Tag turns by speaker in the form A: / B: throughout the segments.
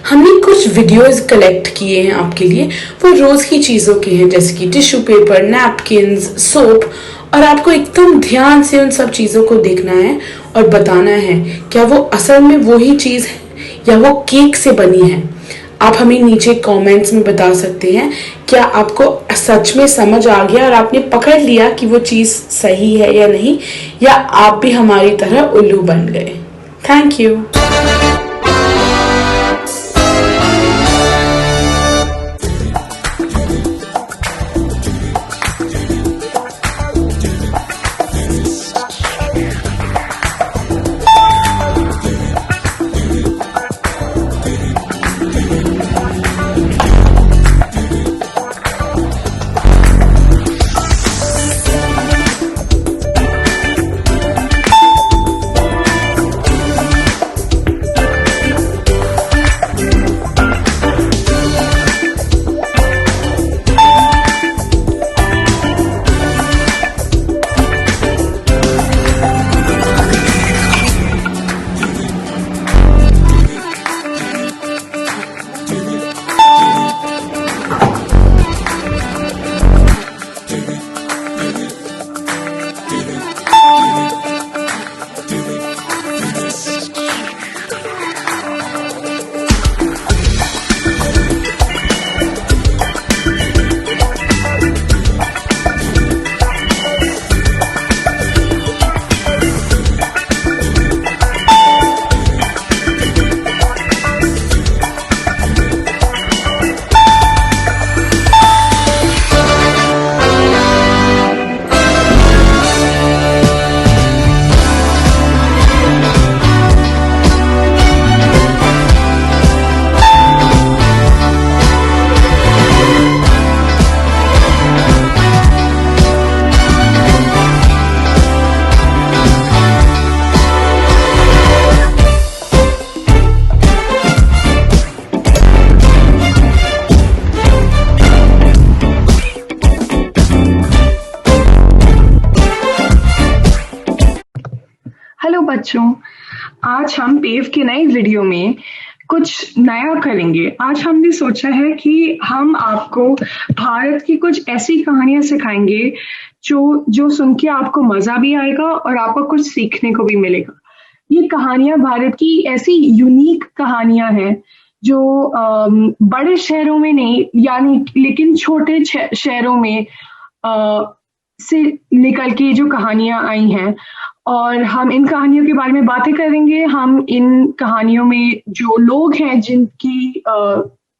A: हमने कुछ videos collect किए हैं आपके लिए। वो रोज की चीजों के हैं, जैसे कि टिश्यू पेपर, नैपकिन्स, सोप। और आपको एकदम ध्यान से उन सब चीजों को देखना है और बताना है क्या वो असल में वही चीज है या वो केक से बनी है। आप हमें नीचे कमेंट्स में बता सकते हैं क्या आपको सच में समझ आ गया और आपने पकड़ लिया कि वो चीज सही है या नहीं, या आप भी हमारी तरह उल्लू बन गए। Thank you.
B: हेलो बच्चों, आज हम पेव के नए वीडियो में कुछ नया करेंगे। आज हमने सोचा है कि हम आपको भारत की कुछ ऐसी कहानियां सिखाएंगे जो सुन के आपको मजा भी आएगा और आपको कुछ सीखने को भी मिलेगा। ये कहानियां भारत की ऐसी यूनिक कहानियां हैं जो बड़े शहरों में नहीं, यानी लेकिन छोटे शहरों में से निकल के जो कहानियां आई हैं, और हम इन कहानियों के बारे में बातें करेंगे। हम इन कहानियों में जो लोग हैं जिनकी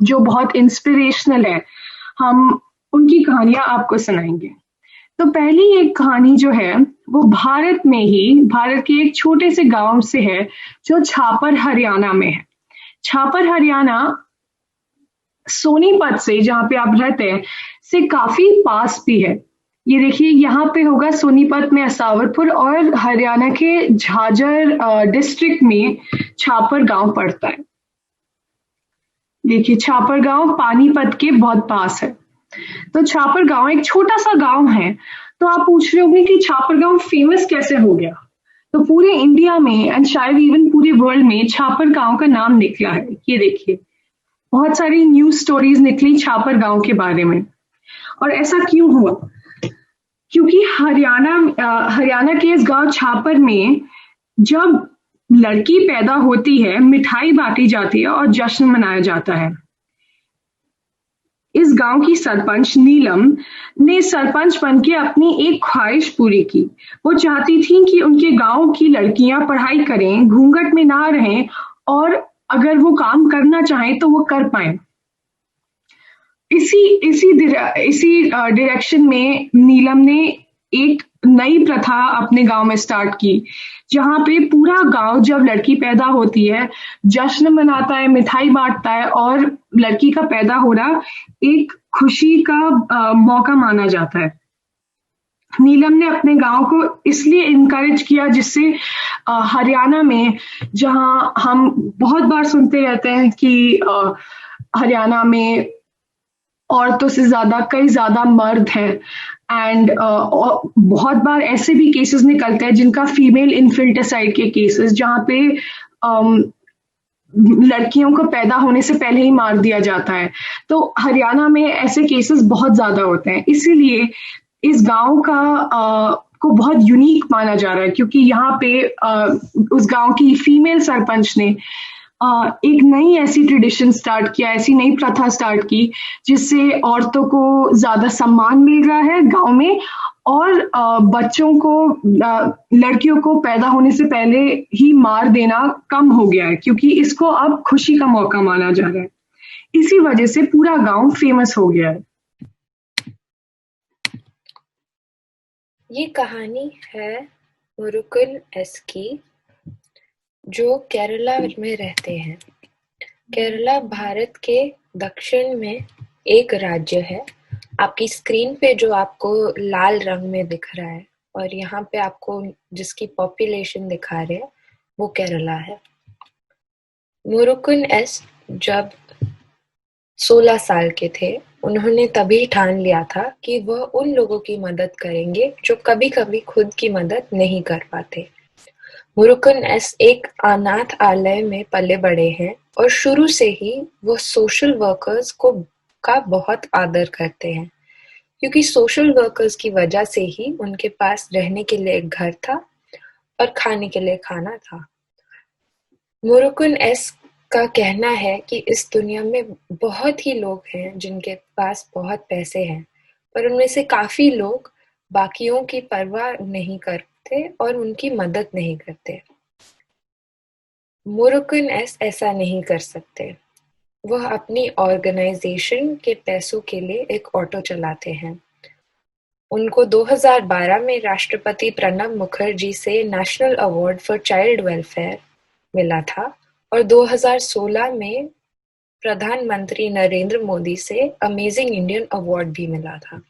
B: जो बहुत इंस्पिरेशनल है, हम उनकी कहानियां आपको सुनाएंगे। तो पहली एक कहानी जो है वो भारत के एक छोटे से गांव से है जो छापर हरियाणा में है। छापर हरियाणा सोनीपत से, जहाँ पे आप रहते हैं, से काफी पास भी है। ये देखिए, यहाँ पे होगा सोनीपत में असावरपुर, और हरियाणा के झाझर डिस्ट्रिक्ट में छापर गांव पड़ता है। देखिए, छापर गांव पानीपत के बहुत पास है। तो छापर गांव एक छोटा सा गांव है। तो आप पूछ रहे होंगे कि छापर गांव फेमस कैसे हो गया। तो पूरे इंडिया में एंड शायद इवन पूरे वर्ल्ड में छापर गांव का नाम निकला है। ये देखिए, बहुत सारी न्यूज स्टोरीज निकली छापर गांव के बारे में। और ऐसा क्यों हुआ? क्योंकि हरियाणा के इस गांव छापर में जब लड़की पैदा होती है, मिठाई बांटी जाती है और जश्न मनाया जाता है। इस गांव की सरपंच नीलम ने सरपंच बन के अपनी एक ख्वाहिश पूरी की। वो चाहती थी कि उनके गांव की लड़कियां पढ़ाई करें, घूंघट में ना रहें, और अगर वो काम करना चाहें तो वो कर पाए। इसी डायरेक्शन में नीलम ने एक नई प्रथा अपने गांव में स्टार्ट की, जहां पे पूरा गांव जब लड़की पैदा होती है जश्न मनाता है, मिठाई बांटता है, और लड़की का पैदा होना एक खुशी का मौका माना जाता है। नीलम ने अपने गांव को इसलिए इनकरेज किया जिससे हरियाणा में, जहां हम बहुत बार सुनते रहते हैं कि हरियाणा में औरतों से कई ज्यादा मर्द हैं, एंड बहुत बार ऐसे भी केसेस निकलते हैं जिनका फीमेल इन्फेंटिसाइड के केसेस, जहाँ पे लड़कियों को पैदा होने से पहले ही मार दिया जाता है। तो हरियाणा में ऐसे केसेस बहुत ज्यादा होते हैं, इसीलिए इस गांव का को बहुत यूनिक माना जा रहा है, क्योंकि यहाँ पे उस गांव की फीमेल सरपंच ने एक नई ऐसी ट्रेडिशन स्टार्ट किया, ऐसी नई प्रथा स्टार्ट की, जिससे औरतों को ज्यादा सम्मान मिल रहा है गांव में, और बच्चों को, लड़कियों को पैदा होने से पहले ही मार देना कम हो गया है, क्योंकि इसको अब खुशी का मौका माना जा रहा है। इसी वजह से पूरा गांव फेमस हो गया है।
C: ये कहानी है मुरुकुन एस की, जो केरला में रहते हैं। केरला भारत के दक्षिण में एक राज्य है। आपकी स्क्रीन पे जो आपको लाल रंग में दिख रहा है और यहाँ पे आपको जिसकी पॉपुलेशन दिखा रहे हैं वो केरला है। मुरुकुन एस जब 16 साल के थे, उन्होंने तभी ठान लिया था कि वह उन लोगों की मदद करेंगे जो कभी कभी खुद की मदद नहीं कर पाते। मुरुकुन एस एक अनाथ आलय में पले बड़े हैं और शुरू से ही वो सोशल वर्कर्स का बहुत आदर करते हैं, क्योंकि सोशल वर्कर्स की वजह से ही उनके पास रहने के लिए एक घर था और खाने के लिए खाना था। मुरुकुन एस का कहना है कि इस दुनिया में बहुत ही लोग हैं जिनके पास बहुत पैसे हैं, पर उनमें से काफी लोग बाकियों की परवाह नहीं करते और उनकी मदद नहीं करते। मुरुकुन एस ऐसा नहीं कर सकते। वह अपनी ऑर्गेनाइजेशन के पैसों के लिए एक ऑटो चलाते हैं। उनको 2012 में राष्ट्रपति प्रणब मुखर्जी से national award for child welfare मिला था और 2016 में प्रधानमंत्री नरेंद्र मोदी से अमेजिंग इंडियन अवार्ड भी मिला था।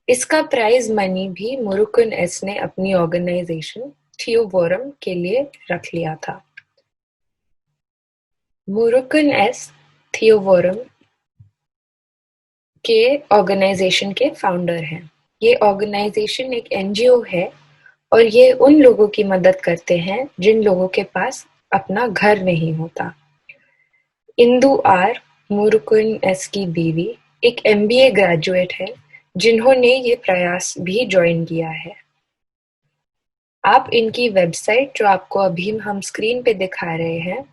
C: इसका प्राइज मनी भी मुरुकुन एस ने अपनी ऑर्गेनाइजेशन थियोवोरम के लिए रख लिया था। मुरुकुन एस थियोवोरम के ऑर्गेनाइजेशन के फाउंडर हैं। ये ऑर्गेनाइजेशन एक एनजीओ है और ये उन लोगों की मदद करते हैं जिन लोगों के पास अपना घर नहीं होता। इंदु आर, मुरुकुन एस की बीवी, एक एमबीए ग्रेजुएट है जिन्होंने ये प्रयास भी ज्वाइन किया है। आप इनकी वेबसाइट, जो आपको अभी हम स्क्रीन पे दिखा रहे हैं,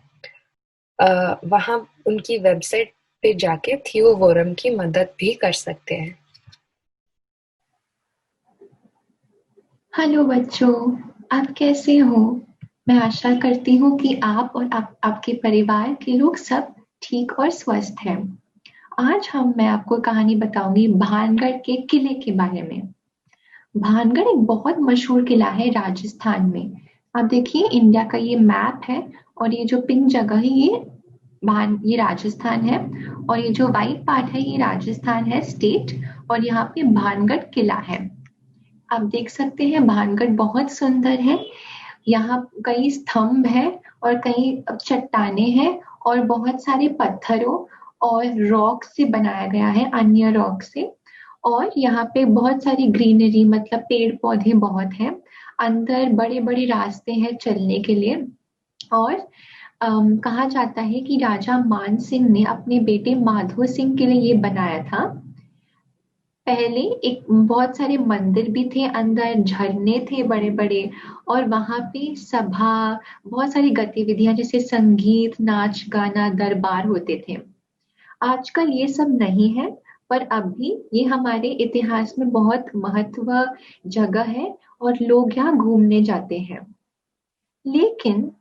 C: वहां उनकी वेबसाइट पे जाके थियोवोरम की मदद भी कर सकते हैं।
D: हेलो बच्चों, आप कैसे हो? मैं आशा करती हूँ कि आप और आपके परिवार के लोग सब ठीक और स्वस्थ हैं। आज मैं आपको कहानी बताऊंगी भानगढ़ के किले के बारे में। भानगढ़ एक बहुत मशहूर किला है राजस्थान में। आप देखिए, इंडिया का ये मैप है और ये जो पिंक जगह है ये राजस्थान है, और ये जो व्हाइट पार्ट है ये राजस्थान है स्टेट, और यहाँ पे भानगढ़ किला है। आप देख सकते हैं भानगढ़ बहुत सुंदर है। यहाँ कई स्तंभ है और कई चट्टाने हैं और बहुत सारे पत्थरों और रॉक से बनाया गया है, अन्य रॉक से। और यहाँ पे बहुत सारी ग्रीनरी, मतलब पेड़ पौधे बहुत हैं। अंदर बड़े बड़े रास्ते हैं चलने के लिए। और कहा जाता है कि राजा मान सिंह ने अपने बेटे माधो सिंह के लिए ये बनाया था। पहले एक बहुत सारे मंदिर भी थे, अंदर झरने थे बड़े बड़े, और वहां पे सभा, बहुत सारी गतिविधियां जैसे संगीत, नाच गाना, दरबार होते थे। आजकल ये सब नहीं है, पर अभी ये हमारे इतिहास में बहुत महत्व जगह है और लोग यहाँ घूमने जाते हैं। लेकिन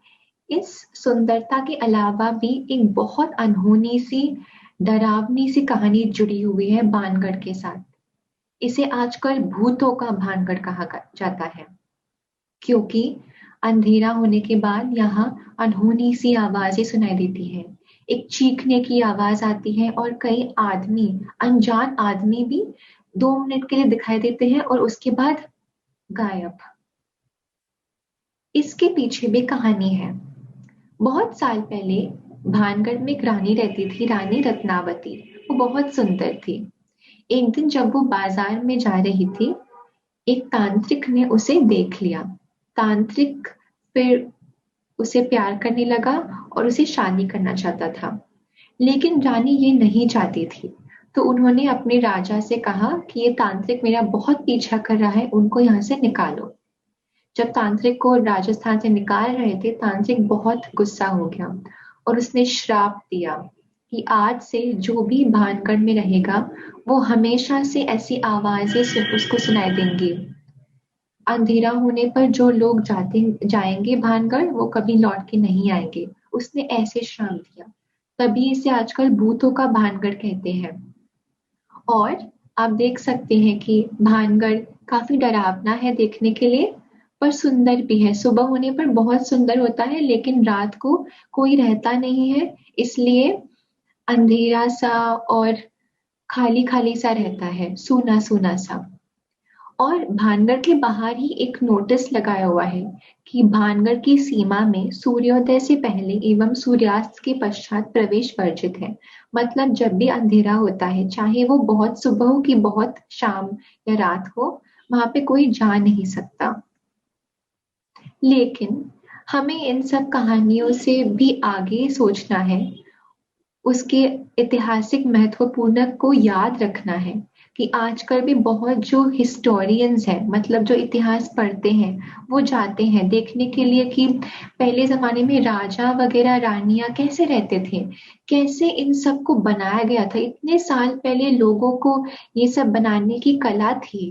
D: इस सुंदरता के अलावा भी एक बहुत अनहोनी सी, डरावनी सी कहानी जुड़ी हुई है भानगढ़ के साथ। इसे आजकल भूतों का भानगढ़ कहा जाता है, क्योंकि अंधेरा होने के बाद यहाँ अनहोनी सी आवाजें सुनाई देती हैं। एक चीखने की आवाज आती है और कई आदमी, अनजान आदमी भी 2 मिनट के लिए दिखाई देते हैं और उसके बाद गायब। इसके पीछे भी कहानी है। बहुत साल पहले भानगढ़ में एक रानी रहती थी, रानी रत्नावती। वो बहुत सुंदर थी। एक दिन जब वो बाजार में जा रही थी, एक तांत्रिक ने उसे देख लिया। तांत्रिक फिर उसे प्यार करने लगा और उसे शादी करना चाहता था। लेकिन रानी ये नहीं चाहती थी, तो उन्होंने अपने राजा से कहा कि ये तांत्रिक मेरा बहुत पीछा कर रहा है, उनको यहाँ से निकालो। जब तांत्रिक को राजस्थान से निकाल रहे थे, तांत्रिक बहुत गुस्सा हो गया और उसने श्राप दिया कि आज से जो भी भानगढ़ में रहेगा वो हमेशा से ऐसी आवाजें उसको सुनाई देंगी। अंधेरा होने पर जो लोग जाएंगे भानगढ़ वो कभी लौट के नहीं आएंगे। उसने ऐसे श्राप दिया। तभी इसे आजकल भूतों का भानगढ़ कहते हैं। और आप देख सकते हैं कि भानगढ़ काफी डरावना है देखने के लिए, पर सुंदर भी है। सुबह होने पर बहुत सुंदर होता है, लेकिन रात को कोई रहता नहीं है, इसलिए अंधेरा सा और खाली खाली सा रहता है, सूना सूना सा। और भानगढ़ के बाहर ही एक नोटिस लगाया हुआ है कि भानगढ़ की सीमा में सूर्योदय से पहले एवं सूर्यास्त के पश्चात प्रवेश वर्जित है। मतलब जब भी अंधेरा होता है, चाहे वो बहुत सुबह हो कि बहुत शाम या रात हो, वहां पे कोई जा नहीं सकता। लेकिन हमें इन सब कहानियों से भी आगे सोचना है, उसके ऐतिहासिक महत्वपूर्ण को याद रखना है कि आजकल भी बहुत जो हिस्टोरियंस हैं, मतलब जो इतिहास पढ़ते हैं, वो जाते हैं देखने के लिए कि पहले जमाने में राजा वगैरह रानियां कैसे रहते थे, कैसे इन सब को बनाया गया था। इतने साल पहले लोगों को ये सब बनाने की कला थी।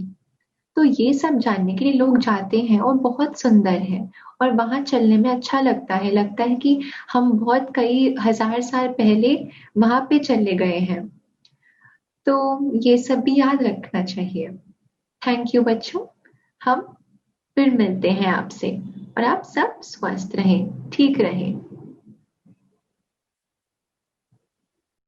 D: तो ये सब जानने के लिए लोग जाते हैं और बहुत सुंदर है और वहां चलने में अच्छा लगता है कि हम बहुत कई हजार साल पहले वहां पे चले गए हैं। तो ये सब भी याद रखना चाहिए। थैंक यू बच्चों, हम फिर मिलते हैं आपसे और आप सब स्वस्थ रहें, ठीक रहें।